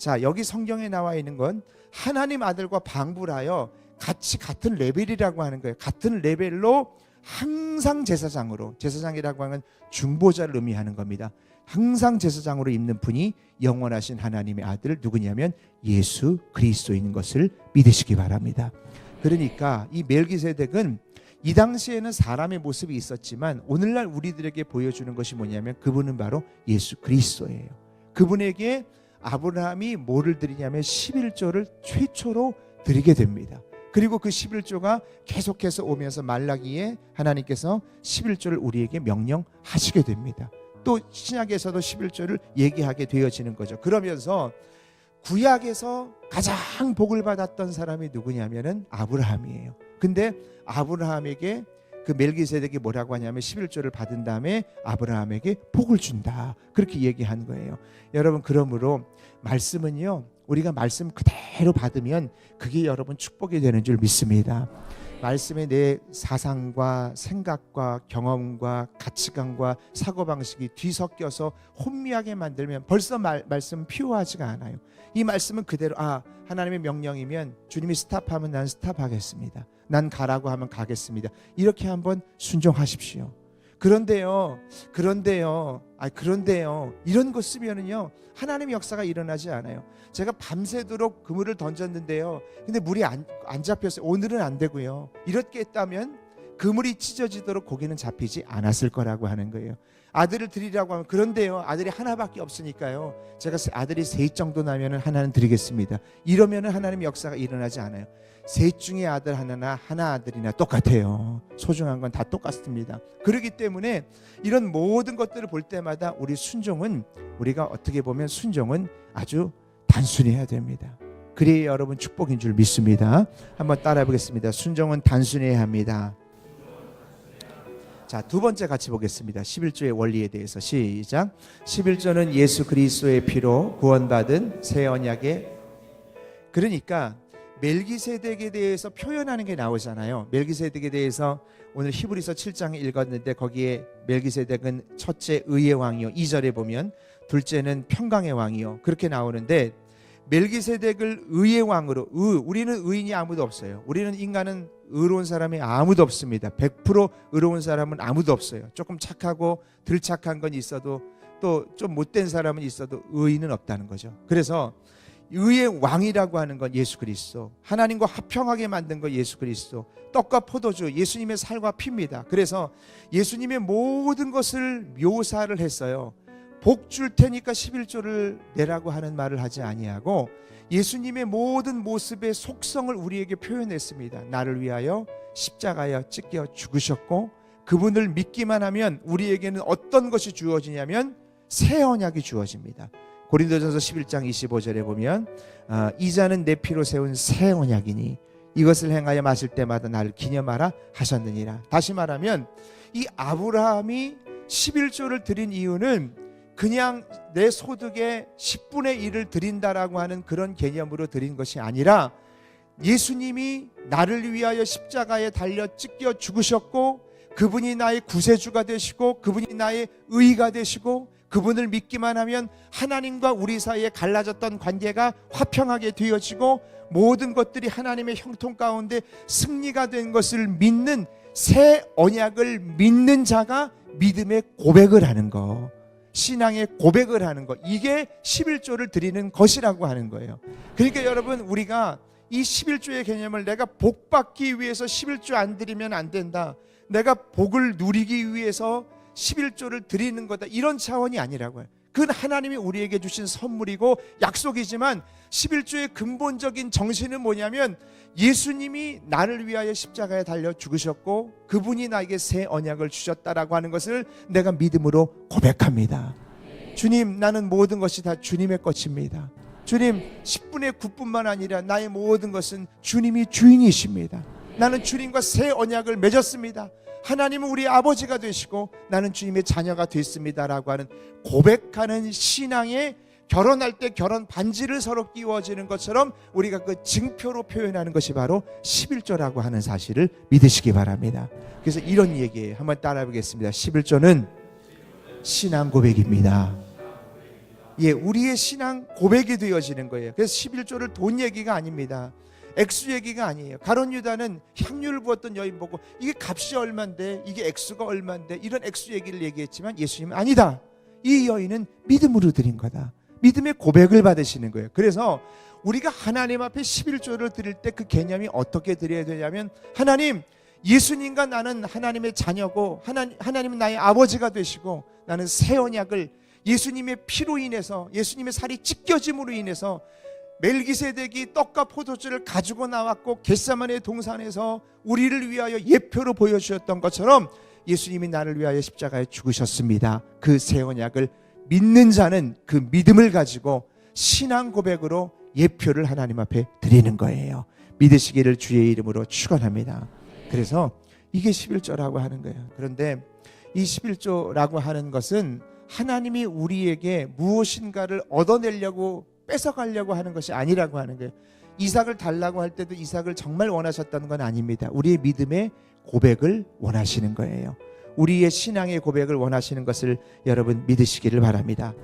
자, 여기 성경에 나와 있는 건 하나님 아들과 방불하여 같이 같은 레벨이라고 하는 거예요. 같은 레벨로 항상 제사장으로, 제사장이라고 하는 중보자를 의미하는 겁니다. 항상 제사장으로 있는 분이 영원하신 하나님의 아들 누구냐면 예수 그리스도인 것을 믿으시기 바랍니다. 그러니까 이 멜기세덱은 이 당시에는 사람의 모습이 있었지만 오늘날 우리들에게 보여주는 것이 뭐냐면 그분은 바로 예수 그리스도예요. 그분에게 아브라함이 뭐를 드리냐면 11조를 최초로 드리게 됩니다. 그리고 그 11조가 계속해서 오면서 말라기에 하나님께서 11조를 우리에게 명령하시게 됩니다. 또 신약에서도 11조를 얘기하게 되어지는 거죠. 그러면서 구약에서 가장 복을 받았던 사람이 누구냐면은 아브라함이에요. 근데 아브라함에게 그 멜기세덱이 뭐라고 하냐면 11조를 받은 다음에 아브라함에게 복을 준다. 그렇게 얘기한 거예요. 여러분, 그러므로 말씀은요, 우리가 말씀 그대로 받으면 그게 여러분 축복이 되는 줄 믿습니다. 말씀에 내 사상과 생각과 경험과 가치관과 사고방식이 뒤섞여서 혼미하게 만들면 벌써 말씀은 피요하지가 않아요. 이 말씀은 그대로 하나님의 명령이면 주님이 스탑하면 난 스탑하겠습니다. 난 가라고 하면 가겠습니다. 이렇게 한번 순종하십시오. 그런데요 이런 거 쓰면은요 하나님의 역사가 일어나지 않아요. 제가 밤새도록 그물을 던졌는데요, 근데 물이 안 잡혔어요. 오늘은 안 되고요. 이렇게 했다면 그물이 찢어지도록 고기는 잡히지 않았을 거라고 하는 거예요. 아들을 드리라고 하면 그런데요 아들이 하나밖에 없으니까요 제가 아들이 셋 정도 나면은 하나는 드리겠습니다. 이러면은 하나님의 역사가 일어나지 않아요. 셋 중에 아들 하나나 하나 아들이나 똑같아요. 소중한 건 다 똑같습니다. 그렇기 때문에 이런 모든 것들을 볼 때마다 우리가 어떻게 보면 순종은 아주 단순히 해야 됩니다. 그래야 여러분 축복인 줄 믿습니다. 한번 따라해 보겠습니다. 순종은 단순히 해야 합니다. 자, 두 번째 같이 보겠습니다. 11조의 원리에 대해서 시작. 11조는 예수 그리스도의 피로 구원받은 새 언약의, 그러니까 멜기세덱에 대해서 표현하는 게 나오잖아요. 멜기세덱에 대해서 오늘 히브리서 7장에 읽었는데 거기에 멜기세덱은 첫째 의의 왕이요, 2절에 보면 둘째는 평강의 왕이요, 그렇게 나오는데 멜기세덱을 의의 왕으로, 우리는 의인이 아무도 없어요. 우리는 인간은 의로운 사람이 아무도 없습니다. 100% 의로운 사람은 아무도 없어요. 조금 착하고 덜 착한 건 있어도 또 좀 못된 사람은 있어도 의인은 없다는 거죠. 그래서 의의 왕이라고 하는 건 예수 그리스도, 하나님과 화평하게 만든 건 예수 그리스도, 떡과 포도주 예수님의 살과 피입니다. 그래서 예수님의 모든 것을 묘사를 했어요. 복 줄 테니까 11조를 내라고 하는 말을 하지 아니하고 예수님의 모든 모습의 속성을 우리에게 표현했습니다. 나를 위하여 십자가에 찢겨 죽으셨고 그분을 믿기만 하면 우리에게는 어떤 것이 주어지냐면 새 언약이 주어집니다. 고린도전서 11장 25절에 보면 이자는 내 피로 세운 새 언약이니 이것을 행하여 마실 때마다 나를 기념하라 하셨느니라. 다시 말하면 이 아브라함이 11조를 드린 이유는 그냥 내 소득의 10분의 1을 드린다라고 하는 그런 개념으로 드린 것이 아니라 예수님이 나를 위하여 십자가에 달려 찢겨 죽으셨고 그분이 나의 구세주가 되시고 그분이 나의 의가 되시고 그분을 믿기만 하면 하나님과 우리 사이에 갈라졌던 관계가 화평하게 되어지고 모든 것들이 하나님의 형통 가운데 승리가 된 것을 믿는 새 언약을 믿는 자가 믿음의 고백을 하는 거, 신앙의 고백을 하는 것, 이게 11조를 드리는 것이라고 하는 거예요. 그러니까 여러분, 우리가 이 11조의 개념을 내가 복 받기 위해서 11조 안 드리면 안 된다, 내가 복을 누리기 위해서 11조를 드리는 거다, 이런 차원이 아니라고요. 그건 하나님이 우리에게 주신 선물이고 약속이지만 11조의 근본적인 정신은 뭐냐면 예수님이 나를 위하여 십자가에 달려 죽으셨고 그분이 나에게 새 언약을 주셨다라고 하는 것을 내가 믿음으로 고백합니다. 주님, 나는 모든 것이 다 주님의 것입니다. 주님, 10분의 9뿐만 아니라 나의 모든 것은 주님이 주인이십니다. 나는 주님과 새 언약을 맺었습니다. 하나님은 우리 아버지가 되시고 나는 주님의 자녀가 됐습니다라고 하는 고백하는 신앙에 결혼할 때 결혼 반지를 서로 끼워지는 것처럼 우리가 그 증표로 표현하는 것이 바로 11조라고 하는 사실을 믿으시기 바랍니다. 그래서 이런 얘기예요. 한번 따라해 보겠습니다. 11조는 신앙 고백입니다. 예, 우리의 신앙 고백이 되어지는 거예요. 그래서 11조를 돈 얘기가 아닙니다. 액수 얘기가 아니에요. 가룟 유다는 향유를 부었던 여인 보고 이게 값이 얼만데, 이게 액수가 얼만데, 이런 액수 얘기를 얘기했지만 예수님은 아니다. 이 여인은 믿음으로 드린 거다. 믿음의 고백을 받으시는 거예요. 그래서 우리가 하나님 앞에 11조를 드릴 때 그 개념이 어떻게 드려야 되냐면, 하나님, 예수님과 나는 하나님의 자녀고 하나님은 나의 아버지가 되시고 나는 새 언약을 예수님의 피로 인해서, 예수님의 살이 찢겨짐으로 인해서 멜기세덱이 떡과 포도주를 가지고 나왔고 겟세마네 동산에서 우리를 위하여 예표로 보여주셨던 것처럼 예수님이 나를 위하여 십자가에 죽으셨습니다. 그 새 언약을 믿는 자는 그 믿음을 가지고 신앙 고백으로 예표를 하나님 앞에 드리는 거예요. 믿으시기를 주의 이름으로 축원합니다. 그래서 이게 11조라고 하는 거예요. 그런데 이 11조라고 하는 것은 하나님이 우리에게 무엇인가를 얻어내려고 뺏어가려고 하는 것이 아니라고 하는 거예요. 이삭을 달라고 할 때도 이삭을 정말 원하셨다는 건 아닙니다. 우리의 믿음의 고백을 원하시는 거예요. 우리의 신앙의 고백을 원하시는 것을 여러분 믿으시기를 바랍니다.